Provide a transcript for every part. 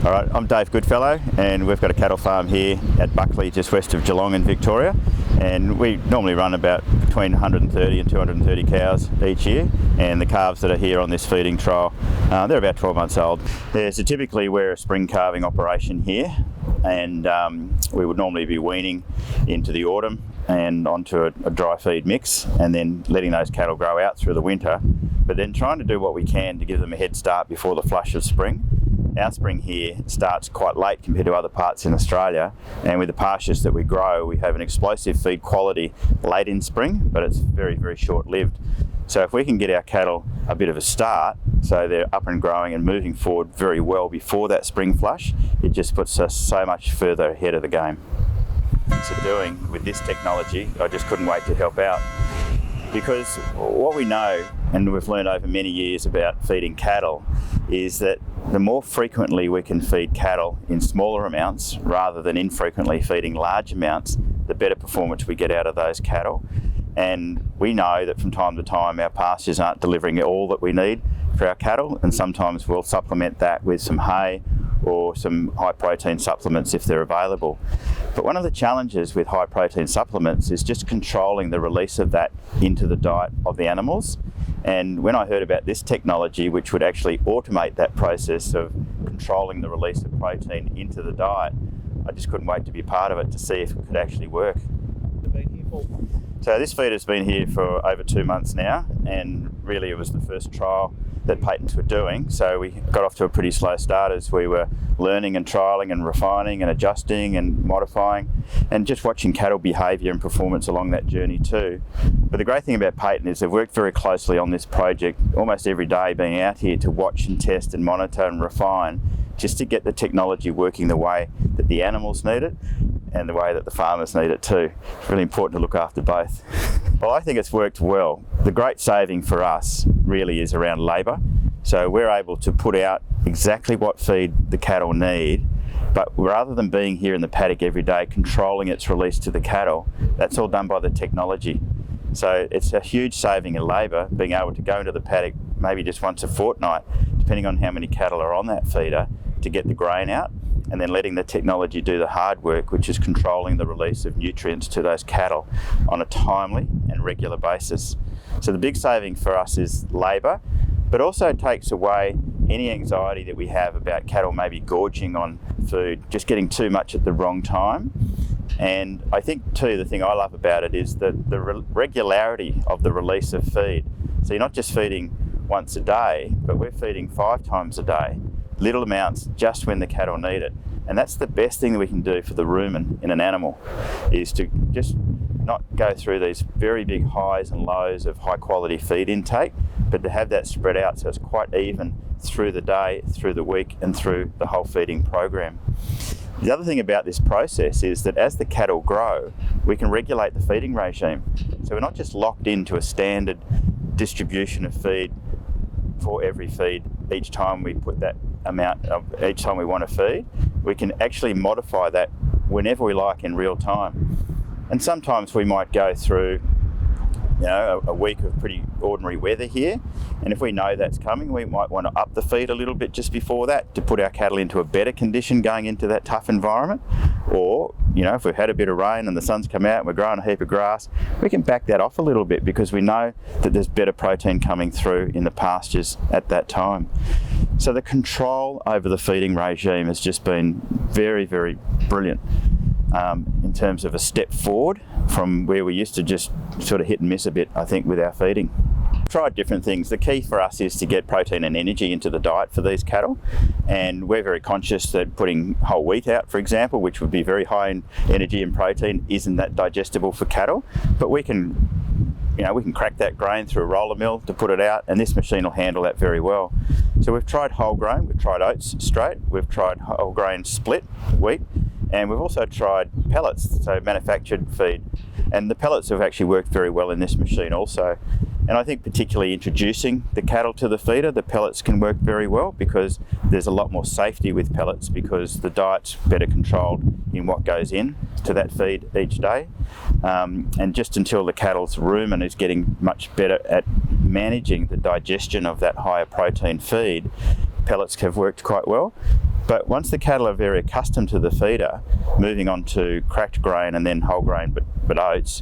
All right, I'm Dave Goodfellow, and we've got a cattle farm here at Buckley, just west of Geelong in Victoria. And we normally run about between 130 and 230 cows each year. And the calves that are here on this feeding trial, they're about 12 months old. Yeah, so typically we're a spring calving operation here, and we would normally be weaning into the autumn and onto a dry feed mix, and then letting those cattle grow out through the winter, but then trying to do what we can to give them a head start before the flush of spring. Our spring here starts quite late compared to other parts in Australia, and with the pastures that we grow, we have an explosive feed quality late in spring, but it's very, very short-lived. So if we can get our cattle a bit of a start, so they're up and growing and moving forward very well before that spring flush, it just puts us so much further ahead of the game. So doing with this technology, I just couldn't wait to help out. Because what we know, and we've learned over many years about feeding cattle, is that the more frequently we can feed cattle in smaller amounts rather than infrequently feeding large amounts, the better performance we get out of those cattle. And we know that from time to time our pastures aren't delivering all that we need for our cattle, and sometimes we'll supplement that with some hay or some high protein supplements if they're available. But one of the challenges with high protein supplements is just controlling the release of that into the diet of the animals. And when I heard about this technology, which would actually automate that process of controlling the release of protein into the diet, I just couldn't wait to be part of it to see if it could actually work. So this feed has been here for over 2 months now, and really it was the first trial that Patons were doing. So we got off to a pretty slow start as we were learning and trialling and refining and adjusting and modifying, and just watching cattle behaviour and performance along that journey too. But the great thing about Paton is they've worked very closely on this project almost every day, being out here to watch and test and monitor and refine, just to get the technology working the way that the animals need it and the way that the farmers need it too. It's really important to look after both. Well, I think it's worked well. The great saving for us really is around labour. So we're able to put out exactly what feed the cattle need, but rather than being here in the paddock every day controlling its release to the cattle, that's all done by the technology. So it's a huge saving in labour, being able to go into the paddock maybe just once a fortnight, depending on how many cattle are on that feeder, to get the grain out, and then letting the technology do the hard work, which is controlling the release of nutrients to those cattle on a timely and regular basis. So the big saving for us is labour, but also takes away any anxiety that we have about cattle maybe gorging on food, just getting too much at the wrong time. And I think too, the thing I love about it is the regularity of the release of feed. So you're not just feeding once a day, but we're feeding 5 times a day, little amounts just when the cattle need it. And that's the best thing that we can do for the rumen in an animal, is to just not go through these very big highs and lows of high quality feed intake, but to have that spread out so it's quite even through the day, through the week, and through the whole feeding program. The other thing about this process is that as the cattle grow, we can regulate the feeding regime. So we're not just locked into a standard distribution of feed for every feed each time we put that amount of each time we want to feed. We can actually modify that whenever we like in real time. And sometimes we might go through a week of pretty ordinary weather here, and if we know that's coming, we might want to up the feed a little bit just before that to put our cattle into a better condition going into that tough environment. Or if we've had a bit of rain and the sun's come out and we're growing a heap of grass, we can back that off a little bit because we know that there's better protein coming through in the pastures at that time. So the control over the feeding regime has just been very, very brilliant in terms of a step forward from where we used to just sort of hit and miss a bit, I think, with our feeding. Tried different things. The key for us is to get protein and energy into the diet for these cattle, and we're very conscious that putting whole wheat out, for example, which would be very high in energy and protein, isn't that digestible for cattle, but we can crack that grain through a roller mill to put it out, and this machine will handle that very well. So we've tried whole grain, we've tried oats straight, we've tried whole grain split wheat, and we've also tried pellets, so manufactured feed. And the pellets have actually worked very well in this machine also. And I think particularly introducing the cattle to the feeder, the pellets can work very well because there's a lot more safety with pellets because the diet's better controlled in what goes in to that feed each day. And just until the cattle's rumen is getting much better at managing the digestion of that higher protein feed, pellets have worked quite well. But once the cattle are very accustomed to the feeder, moving on to cracked grain and then whole grain but oats,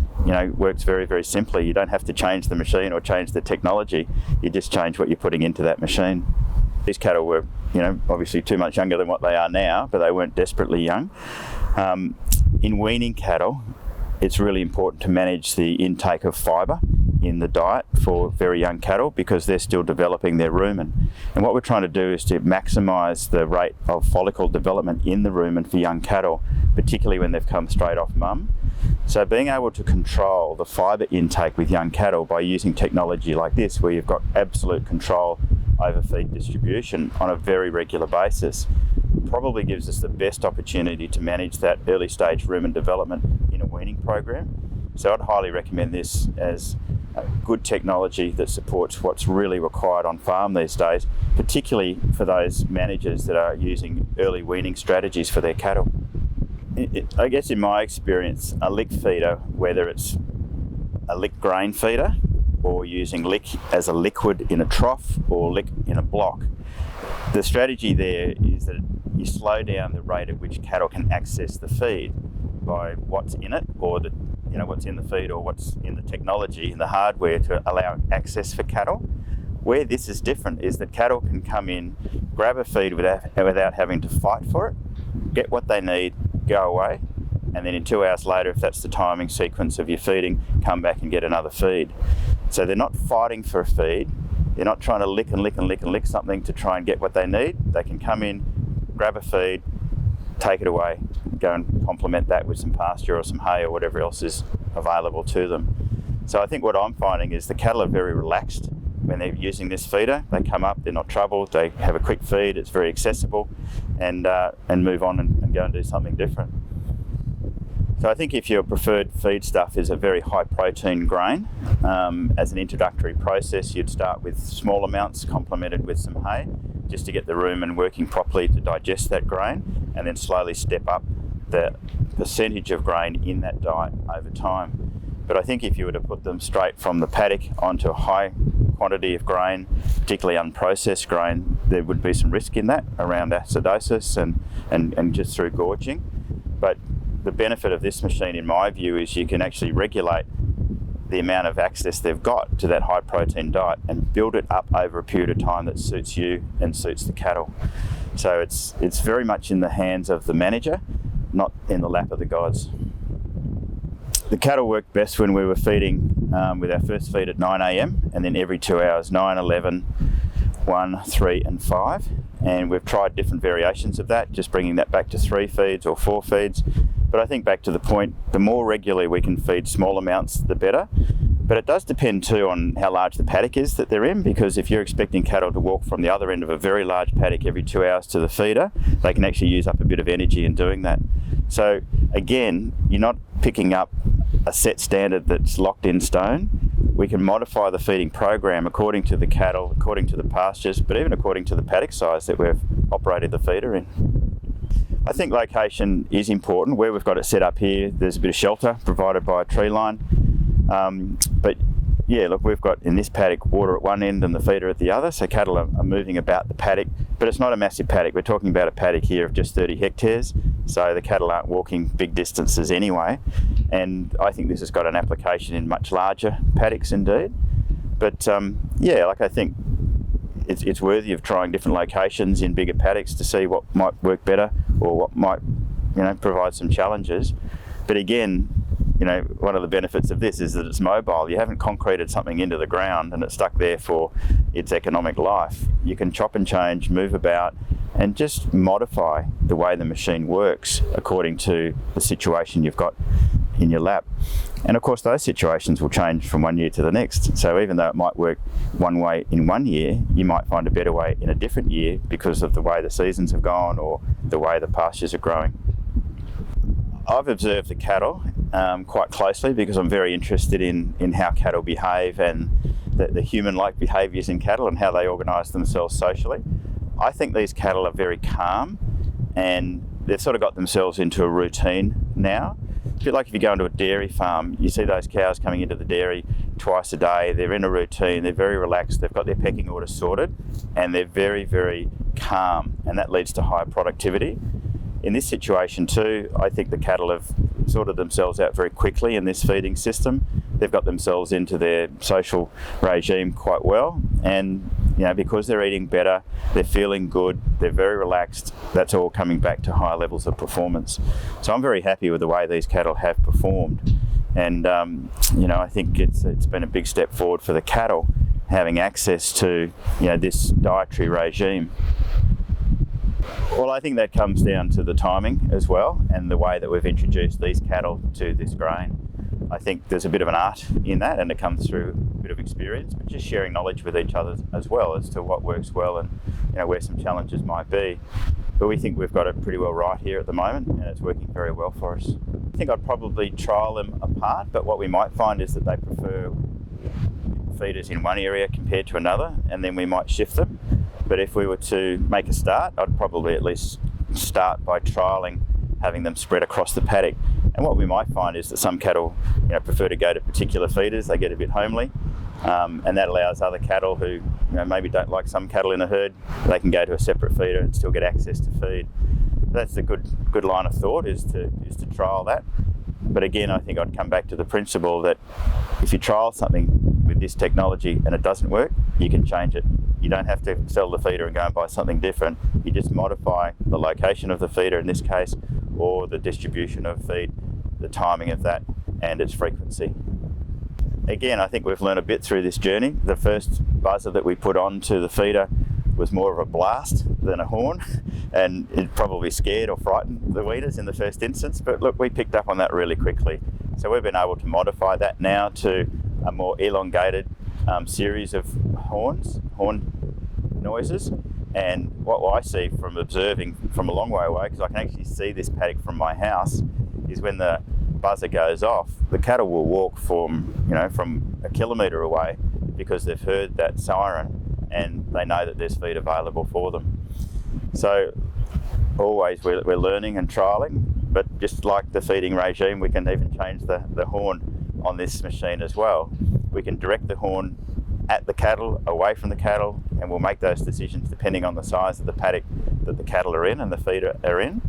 works very, very simply. You don't have to change the machine or change the technology. You just change what you're putting into that machine. These cattle were, obviously too much younger than what they are now, but they weren't desperately young. In weaning cattle, it's really important to manage the intake of fibre in the diet for very young cattle because they're still developing their rumen. And what we're trying to do is to maximise the rate of follicle development in the rumen for young cattle, particularly when they've come straight off mum. So being able to control the fibre intake with young cattle by using technology like this, where you've got absolute control over feed distribution on a very regular basis, probably gives us the best opportunity to manage that early stage rumen development in a weaning program. So I'd highly recommend this as a good technology that supports what's really required on farm these days, particularly for those managers that are using early weaning strategies for their cattle. I guess in my experience, a lick feeder, whether it's a lick grain feeder or using lick as a liquid in a trough or lick in a block, the strategy there is that you slow down the rate at which cattle can access the feed by what's in it, or what's in the feed, or what's in the technology and the hardware to allow access for cattle. Where this is different is that cattle can come in, grab a feed without having to fight for it, get what they need, go away, and then in 2 hours later, if that's the timing sequence of your feeding, come back and get another feed. So they're not fighting for a feed. They're not trying to lick and lick and lick and lick something to try and get what they need. They can come in, grab a feed, take it away, go and complement that with some pasture or some hay or whatever else is available to them. So I think what I'm finding is the cattle are very relaxed when they're using this feeder. They come up, they're not troubled, they have a quick feed, it's very accessible, and move on and go and do something different. So I think if your preferred feed stuff is a very high protein grain, as an introductory process, you'd start with small amounts complemented with some hay, just to get the rumen working properly to digest that grain, and then slowly step up the percentage of grain in that diet over time. But I think if you were to put them straight from the paddock onto a high quantity of grain, particularly unprocessed grain, there would be some risk in that around acidosis and just through gorging. But the benefit of this machine, in my view, is you can actually regulate the amount of access they've got to that high protein diet and build it up over a period of time that suits you and suits the cattle. So it's very much in the hands of the manager, not in the lap of the gods. The cattle worked best when we were feeding with our first feed at 9 a.m. and then every 2 hours, 9, 11, 1, 3 and 5. And we've tried different variations of that, just bringing that back to 3 feeds or 4 feeds. But I think back to the point, the more regularly we can feed small amounts, the better. But it does depend too on how large the paddock is that they're in, because if you're expecting cattle to walk from the other end of a very large paddock every 2 hours to the feeder, they can actually use up a bit of energy in doing that. So again, you're not picking up a set standard that's locked in stone. We can modify the feeding program according to the cattle, according to the pastures, but even according to the paddock size that we've operated the feeder in. I think location is important. Where we've got it set up here, there's a bit of shelter provided by a tree line. But yeah, look, we've got in this paddock water at one end and the feeder at the other, so cattle are moving about the paddock, but it's not a massive paddock. We're talking about a paddock here of just 30 hectares, so the cattle aren't walking big distances anyway, and I think this has got an application in much larger paddocks indeed. But yeah, like I think it's worthy of trying different locations in bigger paddocks to see what might work better or what might, provide some challenges. But again, one of the benefits of this is that it's mobile. You haven't concreted something into the ground and it's stuck there for its economic life. You can chop and change, move about, and just modify the way the machine works according to the situation you've got in your lap. And of course, those situations will change from one year to the next. So even though it might work one way in one year, you might find a better way in a different year because of the way the seasons have gone or the way the pastures are growing. I've observed the cattle quite closely because I'm very interested in how cattle behave and the human-like behaviours in cattle and how they organise themselves socially. I think these cattle are very calm and they've sort of got themselves into a routine now. A bit like if you go into a dairy farm, you see those cows coming into the dairy twice a day, they're in a routine, they're very relaxed, they've got their pecking order sorted, and they're very, very calm, and that leads to higher productivity. In this situation too, I think the cattle have sorted themselves out very quickly in this feeding system. They've got themselves into their social regime quite well, and because they're eating better, they're feeling good, they're very relaxed, that's all coming back to higher levels of performance. So I'm very happy with the way these cattle have performed, and I think it's been a big step forward for the cattle having access to this dietary regime. Well, I think that comes down to the timing as well, and the way that we've introduced these cattle to this grain. I think there's a bit of an art in that, and it comes through a bit of experience, but just sharing knowledge with each other as well as to what works well and where some challenges might be. But we think we've got it pretty well right here at the moment, and it's working very well for us. I think I'd probably trial them apart, but what we might find is that they prefer feeders in one area compared to another, and then we might shift them. But if we were to make a start, I'd probably at least start by trialling having them spread across the paddock. And what we might find is that some cattle prefer to go to particular feeders. They get a bit homely, and that allows other cattle who maybe don't like some cattle in a herd, they can go to a separate feeder and still get access to feed. That's a good line of thought, is to trial that. But again, I think I'd come back to the principle that if you trial something with this technology and it doesn't work, you can change it. You don't have to sell the feeder and go and buy something different. You just modify the location of the feeder in this case, or the distribution of feed, the timing of that, and its frequency. Again, I think we've learned a bit through this journey. The first buzzer that we put onto the feeder was more of a blast than a horn, and it probably scared or frightened the weaners in the first instance, but look, we picked up on that really quickly. So we've been able to modify that now to a more elongated series of horn noises. And what I see from observing from a long way away, because I can actually see this paddock from my house, is when the buzzer goes off, the cattle will walk from a kilometre away because they've heard that siren and they know that there's feed available for them. So always we're learning and trialling, but just like the feeding regime, we can even change the horn on this machine as well. We can direct the horn at the cattle, away from the cattle, and we'll make those decisions depending on the size of the paddock that the cattle are in and the feeder are in.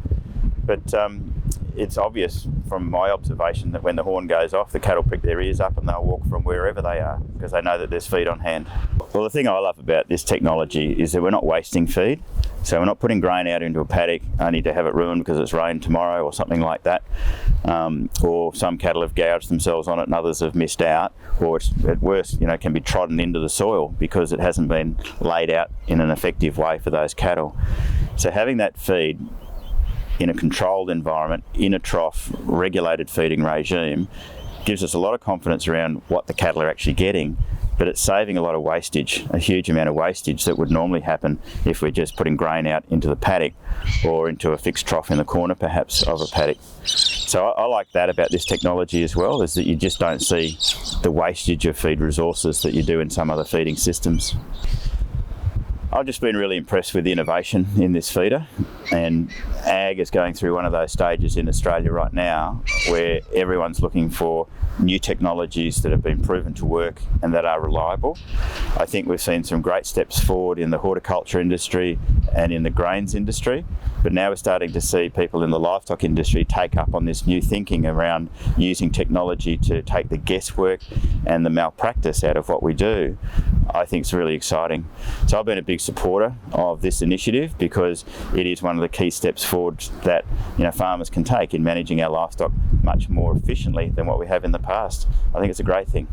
But it's obvious from my observation that when the horn goes off, the cattle prick their ears up and they'll walk from wherever they are because they know that there's feed on hand. Well, the thing I love about this technology is that we're not wasting feed. So we're not putting grain out into a paddock only to have it ruined because it's rained tomorrow or something like that. Or some cattle have gouged themselves on it and others have missed out. Or it's, at worst, can be trodden into the soil because it hasn't been laid out in an effective way for those cattle. So having that feed in a controlled environment, in a trough, regulated feeding regime, gives us a lot of confidence around what the cattle are actually getting, but it's saving a lot of wastage, a huge amount of wastage that would normally happen if we're just putting grain out into the paddock or into a fixed trough in the corner perhaps of a paddock. So I like that about this technology as well, is that you just don't see the wastage of feed resources that you do in some other feeding systems. I've just been really impressed with the innovation in this feeder, and ag is going through one of those stages in Australia right now where everyone's looking for new technologies that have been proven to work and that are reliable. I think we've seen some great steps forward in the horticulture industry and in the grains industry, but now we're starting to see people in the livestock industry take up on this new thinking around using technology to take the guesswork and the malpractice out of what we do. I think it's really exciting. So I've been a big supporter of this initiative because it is one of the key steps forward that farmers can take in managing our livestock much more efficiently than what we have in the past. I think it's a great thing.